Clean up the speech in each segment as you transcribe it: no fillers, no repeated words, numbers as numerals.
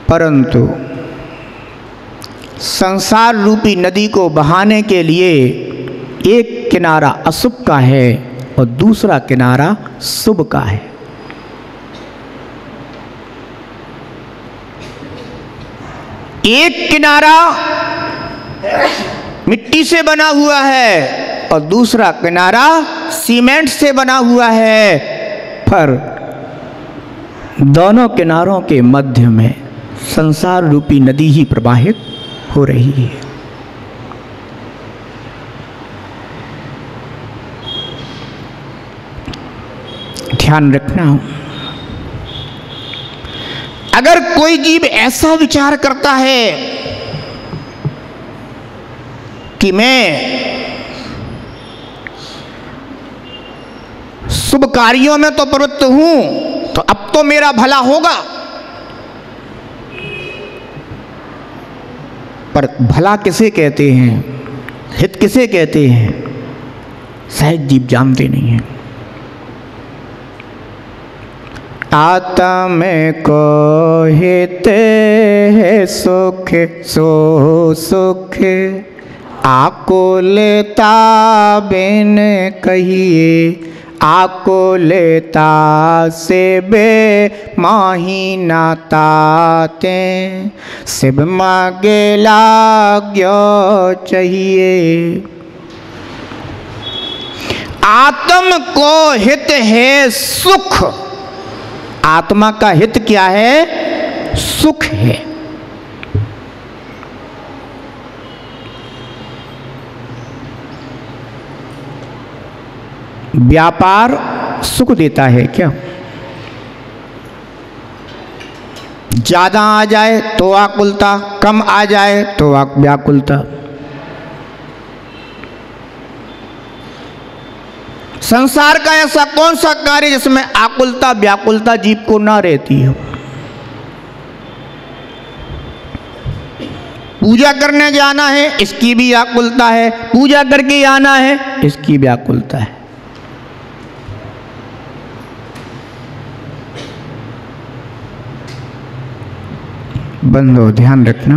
परंतु संसार रूपी नदी को बहाने के लिए एक किनारा अशुभ का है और दूसरा किनारा शुभ का है। एक किनारा मिट्टी से बना हुआ है और दूसरा किनारा सीमेंट से बना हुआ है, पर दोनों किनारों के मध्य में संसार रूपी नदी ही प्रवाहित हो रही है। ध्यान रखना, अगर कोई जीव ऐसा विचार करता है कि मैं शुभ कार्यों में तो प्रवृत्त हूं, तो अब तो मेरा भला होगा, पर भला किसे कहते हैं, हित किसे कहते हैं, सहज जीव जानते नहीं हैं। आत्म को हित है सुख सो सुख, आकुलता बिन कहिए, आकुलता से बे माही नाताते, शिव मागे लाग्यो चाहिए। आत्म को हित है सुख, आत्मा का हित क्या है, सुख है। व्यापार सुख देता है क्या? ज्यादा आ जाए तो आकुलता, कम आ जाए तो व्याकुलता। संसार का ऐसा कौन सा कार्य जिसमें आकुलता व्याकुलता जीव को ना रहती हो? पूजा करने जाना है, इसकी भी व्याकुलता है, पूजा करके आना है, इसकी व्याकुलता है। बंदो ध्यान रखना,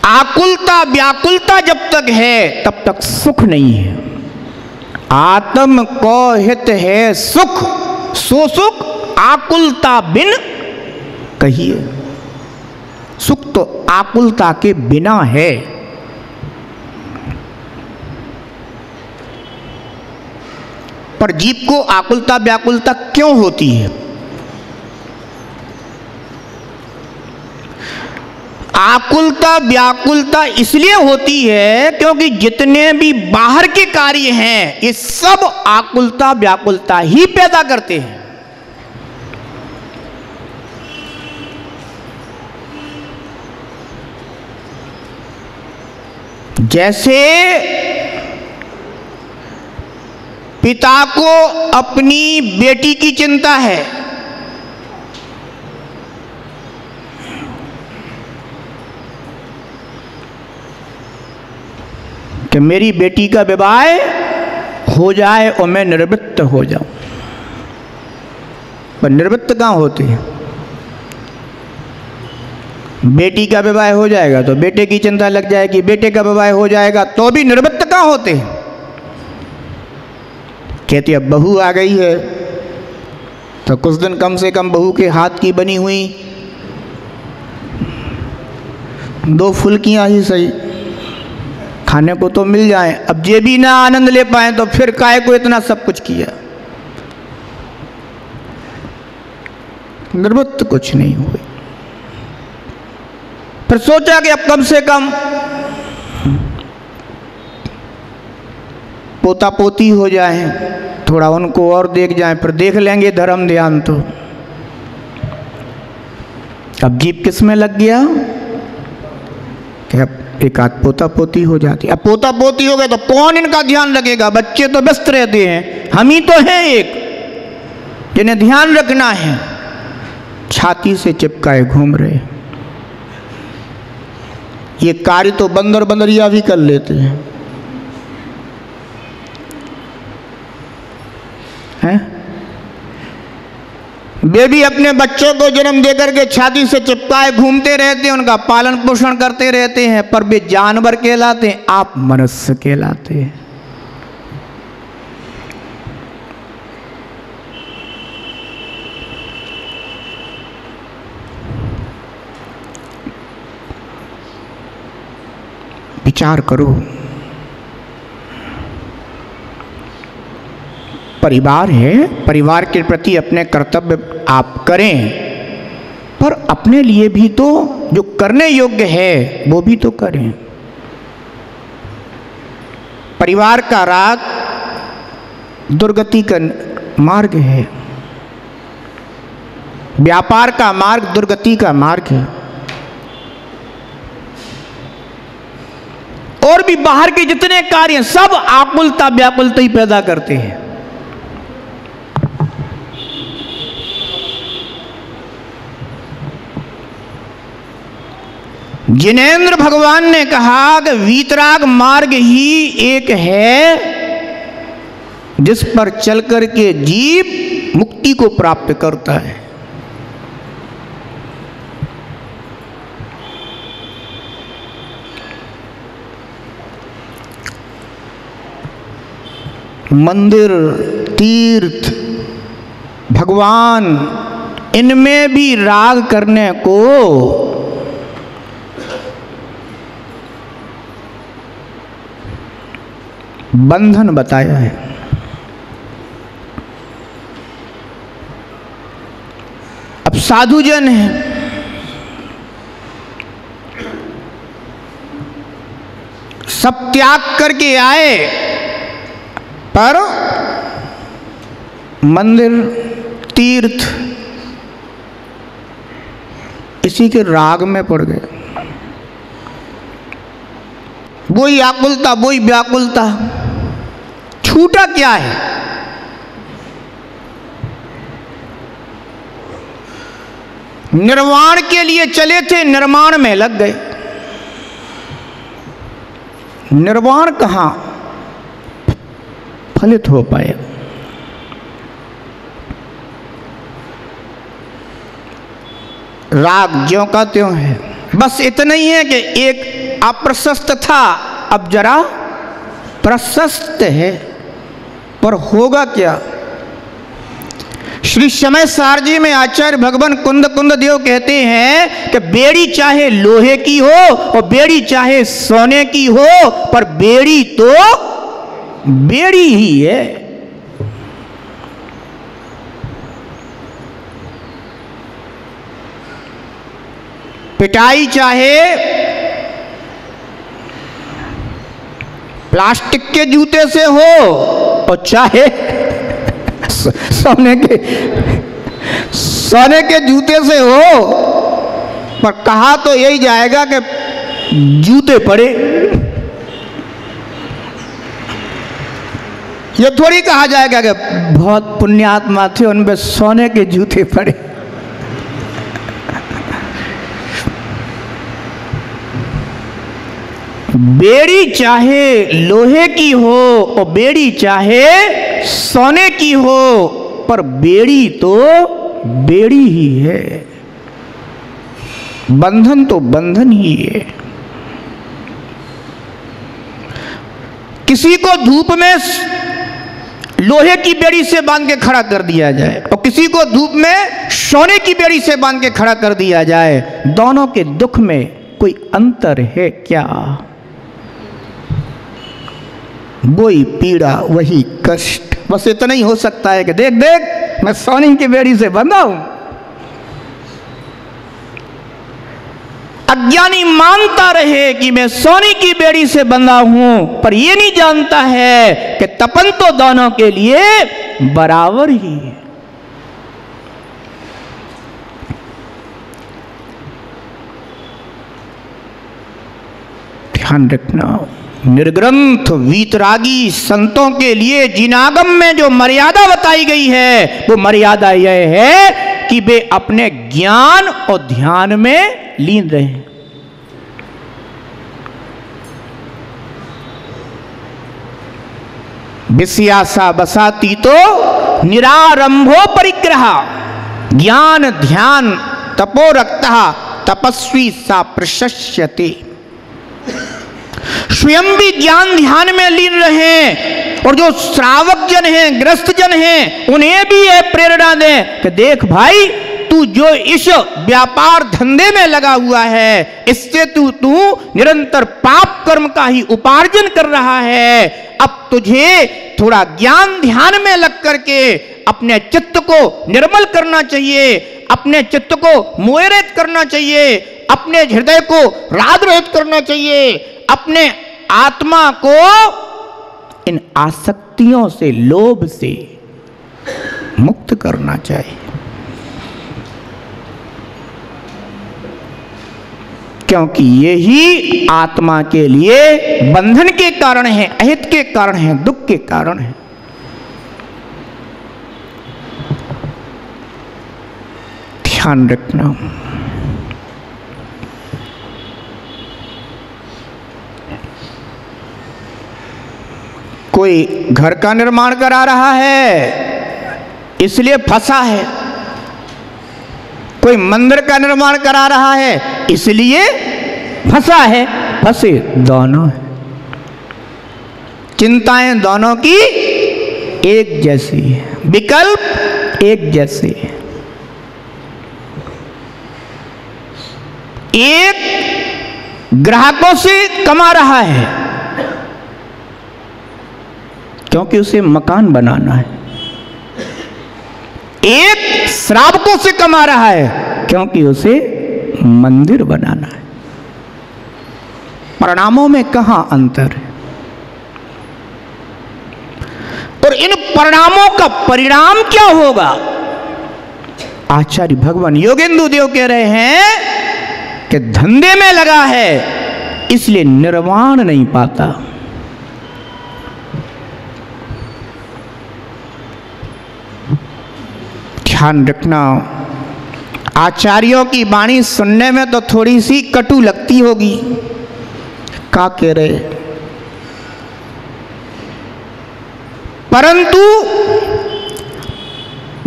आकुलता व्याकुलता जब तक है तब तक सुख नहीं है। आत्म को हित है सुख, सो सुख आकुलता बिन कहिए। सुख तो आकुलता के बिना है। पर जीव को आकुलता व्याकुलता क्यों होती है? आकुलता व्याकुलता इसलिए होती है क्योंकि जितने भी बाहर के कार्य हैं ये सब आकुलता व्याकुलता ही पैदा करते हैं। जैसे पिता को अपनी बेटी की चिंता है, कि मेरी बेटी का विवाह हो जाए और मैं निवृत्त हो जाऊं। पर निवृत्त कहाँ होते हैं? बेटी का विवाह हो जाएगा तो बेटे की चिंता लग जाएगी, बेटे का विवाह हो जाएगा तो भी निवृत्त कहाँ होते हैं? कहते अब बहू आ गई है तो कुछ दिन कम से कम बहू के हाथ की बनी हुई 2 फुल्कियां ही सही खाने को तो मिल जाए। अब ये भी ना आनंद ले पाए तो फिर काहे को इतना सब कुछ किया? निवृत्त कुछ नहीं हुए। फिर सोचा कि अब कम से कम पोता पोती हो जाए, थोड़ा उनको और देख जाए, फिर देख लेंगे धर्म ध्यान। तो अब जीव किस में लग गया कि अब एक आध पोता पोती हो जाती। अब पोता पोती हो गए तो कौन इनका ध्यान रखेगा? बच्चे तो व्यस्त रहते हैं, हम ही तो हैं एक जिन्हें ध्यान रखना है। छाती से चिपकाए घूम रहे। ये कार्य तो बंदर बंदरिया भी कर लेते हैं, हैं? वे भी अपने बच्चों को जन्म देकर के छाती से चिपकाए घूमते रहते हैं, उनका पालन पोषण करते रहते हैं, पर वे जानवर कहलाते हैं, आप मनुष्य कहलाते हैं। विचार करो, परिवार है, परिवार के प्रति अपने कर्तव्य आप करें, पर अपने लिए भी तो जो करने योग्य है वो भी तो करें। परिवार का राग दुर्गति का मार्ग है, व्यापार का मार्ग दुर्गति का मार्ग है, और भी बाहर के जितने कार्य सब आकुलता व्याकुलता ही पैदा करते हैं। जिनेंद्र भगवान ने कहा कि वीतराग मार्ग ही एक है जिस पर चल करके जीव मुक्ति को प्राप्त करता है। मंदिर, तीर्थ, भगवान, इनमें भी राग करने को बंधन बताया है। अब साधुजन है, सब त्याग करके आए, पर मंदिर, तीर्थ इसी के राग में पड़ गए। वही आकुलता, वही व्याकुलता, छूटा क्या है? निर्वाण के लिए चले थे, निर्माण में लग गए। निर्वाण कहां फलित हो पाए? राग ज्यों का त्यों है। बस इतना ही है कि एक अप्रशस्त था, अब जरा प्रशस्त है, पर होगा क्या? श्री समय सार जी में आचार्य भगवान कुंद कुंद देव कहते हैं कि बेड़ी चाहे लोहे की हो और बेड़ी चाहे सोने की हो, पर बेड़ी तो बेड़ी ही है। पिटाई चाहे प्लास्टिक के जूते से हो और चाहे सोने के जूते से हो, पर कहा तो यही जाएगा कि जूते पड़े। ये थोड़ी कहा जाएगा कि बहुत पुण्यात्मा थे, उनमें सोने के जूते पड़े। बेड़ी चाहे लोहे की हो और बेड़ी चाहे सोने की हो, पर बेड़ी तो बेड़ी ही है। बंधन तो बंधन ही है। किसी को धूप में लोहे की बेड़ी से बांध के खड़ा कर दिया जाए और किसी को धूप में सोने की बेड़ी से बांध के खड़ा कर दिया जाए, दोनों के दुख में कोई अंतर है क्या? वही पीड़ा, वही कष्ट। बस इतना ही हो सकता है कि देख देख मैं सोने की बेड़ी से बंधा हूं। अज्ञानी मानता रहे कि मैं सोने की बेड़ी से बंधा हूं, पर यह नहीं जानता है कि तपन तो दोनों के लिए बराबर ही है। ध्यान रखना, निर्ग्रंथ वीतरागी संतों के लिए जिनागम में जो मर्यादा बताई गई है, वो मर्यादा यह है कि वे अपने ज्ञान और ध्यान में लीन रहे। विषयासा बसाती तो निरारंभो परिग्रह। ज्ञान ध्यान तपोरक्तः तपस्वी सा प्रशस्यते। स्वयं भी ज्ञान ध्यान में लीन रहे और जो श्रावक जन हैं, ग्रस्त जन हैं, उन्हें भी यह प्रेरणा दें कि देख भाई, तू जो इस व्यापार धंधे में लगा हुआ है, इससे तू निरंतर पाप कर्म का ही उपार्जन कर रहा है। अब तुझे थोड़ा ज्ञान ध्यान में लग करके अपने चित्त को निर्मल करना चाहिए, अपने चित्त को मोहरहित करना चाहिए, अपने हृदय को राग रहित करना चाहिए, अपने आत्मा को इन आसक्तियों से, लोभ से मुक्त करना चाहिए। क्योंकि यही आत्मा के लिए बंधन के कारण है, अहित के कारण है, दुख के कारण है। ध्यान रखना। कोई घर का निर्माण करा रहा है इसलिए फंसा है, कोई मंदिर का निर्माण करा रहा है इसलिए फंसा है। फंसे दोनों है, चिंताएं दोनों की एक जैसी है, विकल्प एक जैसे है। एक ग्राहकों से कमा रहा है क्योंकि उसे मकान बनाना है, एक श्रावकों से कमा रहा है क्योंकि उसे मंदिर बनाना है। परिणामों में कहां अंतर है? और इन परिणामों का परिणाम क्या होगा? आचार्य भगवान योगेंदु देव कह रहे हैं कि धंधे में लगा है इसलिए निर्वाण नहीं पाता। ध्यान रखना, आचार्यों की वाणी सुनने में तो थोड़ी सी कटु लगती होगी। क्या कह रहे? परंतु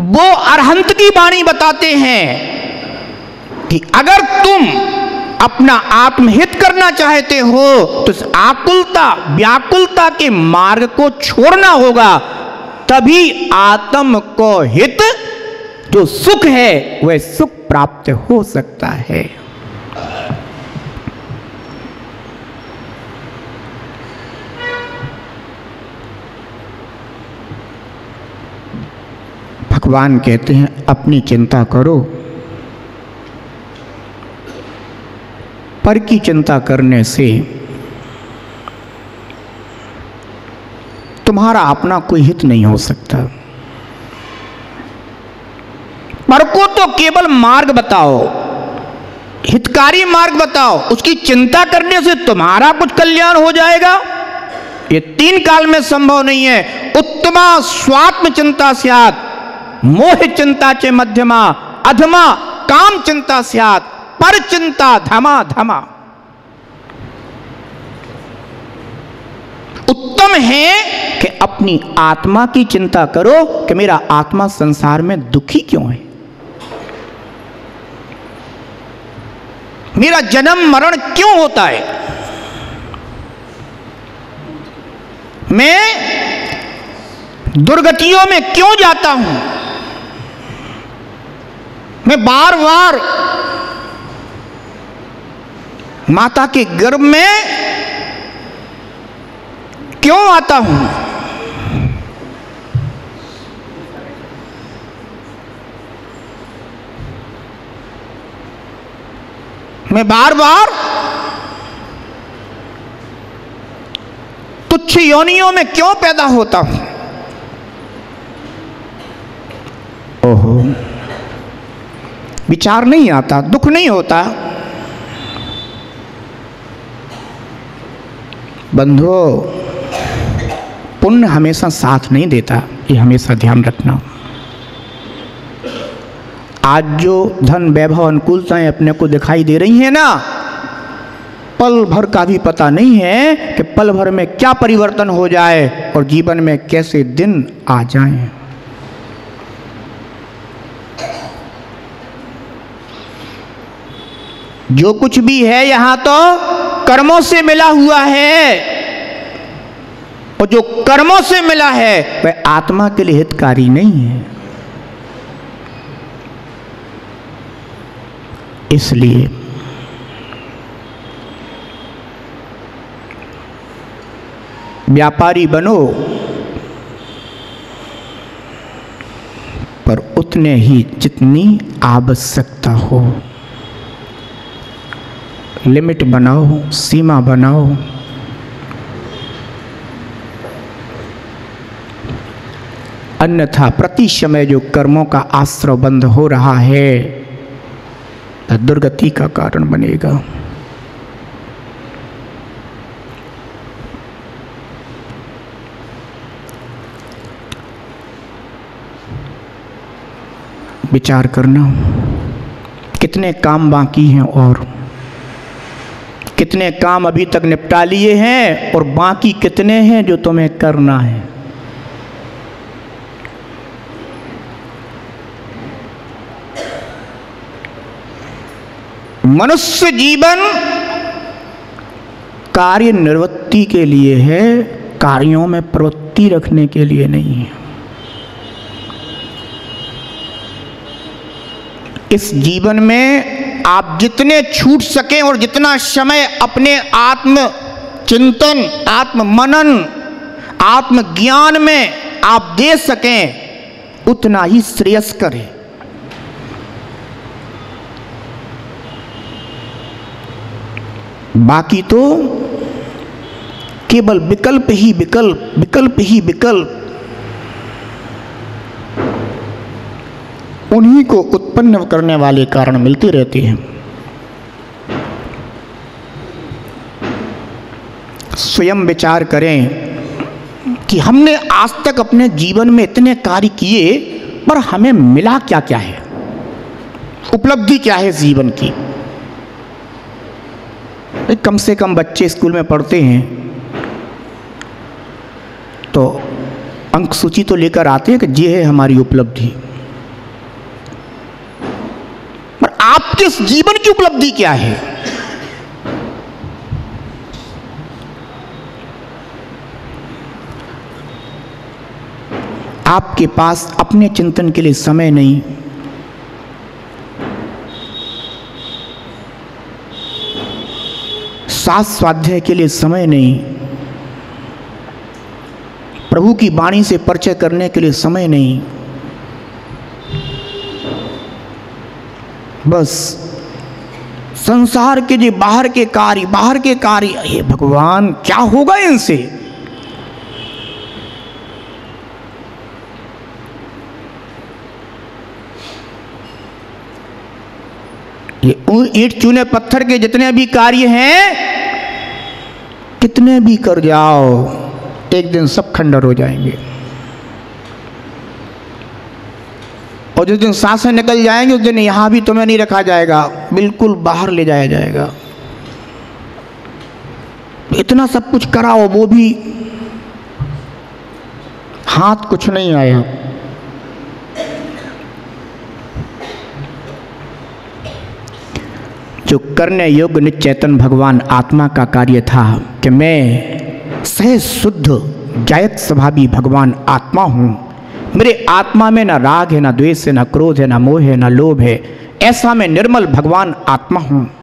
वो अरहंत की वाणी बताते हैं कि अगर तुम अपना आत्महित करना चाहते हो तो इस आकुलता व्याकुलता के मार्ग को छोड़ना होगा, तभी आत्म को हित जो सुख है वह सुख प्राप्त हो सकता है। भगवान कहते हैं अपनी चिंता करो, पर की चिंता करने से तुम्हारा अपना कोई हित नहीं हो सकता। पर को तो केवल मार्ग बताओ, हितकारी मार्ग बताओ, उसकी चिंता करने से तुम्हारा कुछ कल्याण हो जाएगा, ये तीन काल में संभव नहीं है। उत्तमा स्वात्म चिंता स्यात्, मोह चिंता च मध्यमा, अधमा काम चिंता स्यात्, पर चिंता धमा धमा। उत्तम है कि अपनी आत्मा की चिंता करो कि मेरा आत्मा संसार में दुखी क्यों है, मेरा जन्म मरण क्यों होता है, मैं दुर्गतियों में क्यों जाता हूं, मैं बार बार माता के गर्भ में क्यों आता हूं, मैं बार बार तुच्छ योनियों में क्यों पैदा होता हूं। ओहो, विचार नहीं आता, दुख नहीं होता। बंधुओं, पुण्य हमेशा साथ नहीं देता, ये हमेशा ध्यान रखना। आज जो धन वैभव अनुकूलताएं अपने को दिखाई दे रही हैं ना, पल भर का भी पता नहीं है कि पल भर में क्या परिवर्तन हो जाए और जीवन में कैसे दिन आ जाएं। जो कुछ भी है यहां तो कर्मों से मिला हुआ है, और जो कर्मों से मिला है वह आत्मा के लिए हितकारी नहीं है। इसलिए व्यापारी बनो, पर उतने ही जितनी आवश्यकता हो। लिमिट बनाओ, सीमा बनाओ। अन्यथा प्रति समय जो कर्मों का आश्रय बंद हो रहा है वह दुर्गति का कारण बनेगा। विचार करना, कितने काम बाकी हैं और कितने काम अभी तक निपटा लिए हैं और बाकी कितने हैं जो तुम्हें करना है। मनुष्य जीवन कार्य निवृत्ति के लिए है, कार्यों में प्रवृत्ति रखने के लिए नहीं है। इस जीवन में आप जितने छूट सकें और जितना समय अपने आत्म चिंतन, आत्म मनन, आत्म ज्ञान में आप दे सकें उतना ही श्रेयस्कर है। बाकी तो केवल विकल्प ही विकल्प, विकल्प ही विकल्प, उन्हीं को उत्पन्न करने वाले कारण मिलते रहते हैं। स्वयं विचार करें कि हमने आज तक अपने जीवन में इतने कार्य किए पर हमें मिला क्या क्या है, उपलब्धि क्या है जीवन की। कम से कम बच्चे स्कूल में पढ़ते हैं तो अंक सूची तो लेकर आते हैं कि ये है हमारी उपलब्धि, पर आपके इस जीवन की उपलब्धि क्या है? आपके पास अपने चिंतन के लिए समय नहीं, शास्त्र स्वाध्याय के लिए समय नहीं, प्रभु की वाणी से परिचय करने के लिए समय नहीं। बस संसार के जो बाहर के कार्य, हे भगवान क्या होगा इनसे? ये ईंट चूने पत्थर के जितने भी कार्य हैं, कितने भी कर जाओ, एक दिन सब खंडर हो जाएंगे। और जिस दिन सांसें निकल जाएंगे उस दिन यहां भी तुम्हें नहीं रखा जाएगा, बिल्कुल बाहर ले जाया जाएगा। इतना सब कुछ कराओ, वो भी हाथ कुछ नहीं आया। जो करने योग्य निचेतन भगवान आत्मा का कार्य था कि मैं सहज शुद्ध गायक स्वभावी भगवान आत्मा हूँ, मेरे आत्मा में ना राग है, ना द्वेष है, ना क्रोध है, ना मोह है, ना लोभ है, ऐसा मैं निर्मल भगवान आत्मा हूँ।